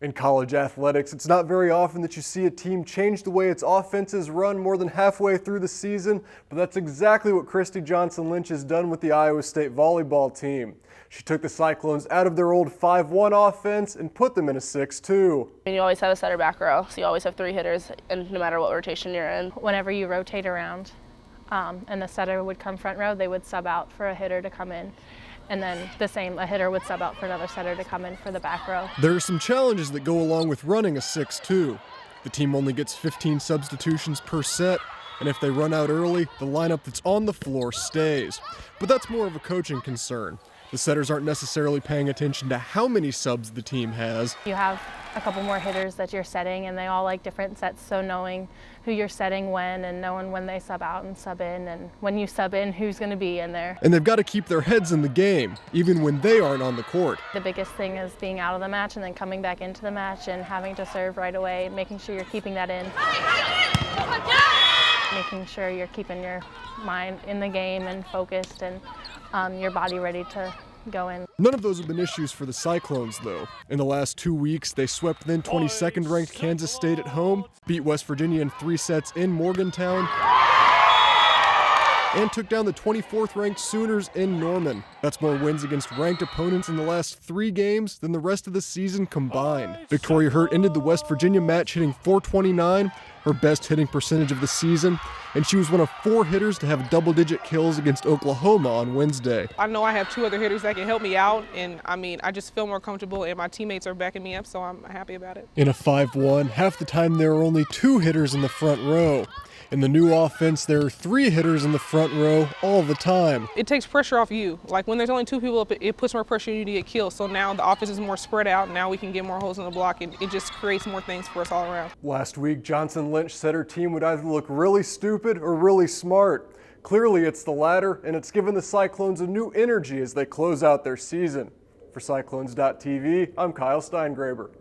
In college athletics, it's not very often that you see a team change the way its offenses run more than halfway through the season, but that's exactly what Christy Johnson-Lynch has done with the Iowa State volleyball team. She took the Cyclones out of their old 5-1 offense and put them in a 6-2. You always have a setter back row, so you always have 3 hitters, and no matter what rotation you're in. Whenever you rotate around and the setter would come front row, they would sub out for a hitter to come in. And then the same, a hitter would sub out for another setter to come in for the back row. There are some challenges that go along with running a 6-2. The team only gets 15 substitutions per set, and if they run out early, the lineup that's on the floor stays. But that's more of a coaching concern. The setters aren't necessarily paying attention to how many subs the team has. You have a couple more hitters that you're setting, and they all like different sets, so knowing who you're setting when and knowing when they sub out and sub in, and when you sub in, who's going to be in there. And they've got to keep their heads in the game, even when they aren't on the court. The biggest thing is being out of the match and then coming back into the match and having to serve right away, making sure you're keeping that in. Making sure you're keeping your mind in the game and focused and your body ready to go in. None of those have been issues for the Cyclones, though. In the last 2 weeks, they swept then 22nd ranked Kansas State at home, beat West Virginia in 3 sets in Morgantown, and took down the 24th ranked Sooners in Norman. That's more wins against ranked opponents in the last 3 games than the rest of the season combined. Victoria Hurt ended the West Virginia match hitting .429, her best hitting percentage of the season, and she was one of 4 hitters to have double-digit kills against Oklahoma on Wednesday. I know I have 2 other hitters that can help me out, and I just feel more comfortable, and my teammates are backing me up, so I'm happy about it. In a 5-1, half the time there are only 2 hitters in the front row. In the new offense, there are 3 hitters in the front row all the time. It takes pressure off you. Like when there's only 2 people up, it puts more pressure on you to get killed. So now the offense is more spread out. Now we can get more holes in the block, and it just creates more things for us all around. Last week, Johnson-Lynch said her team would either look really stupid or really smart. Clearly, it's the latter, and it's given the Cyclones a new energy as they close out their season. For Cyclones.tv, I'm Kyle Steingreaber.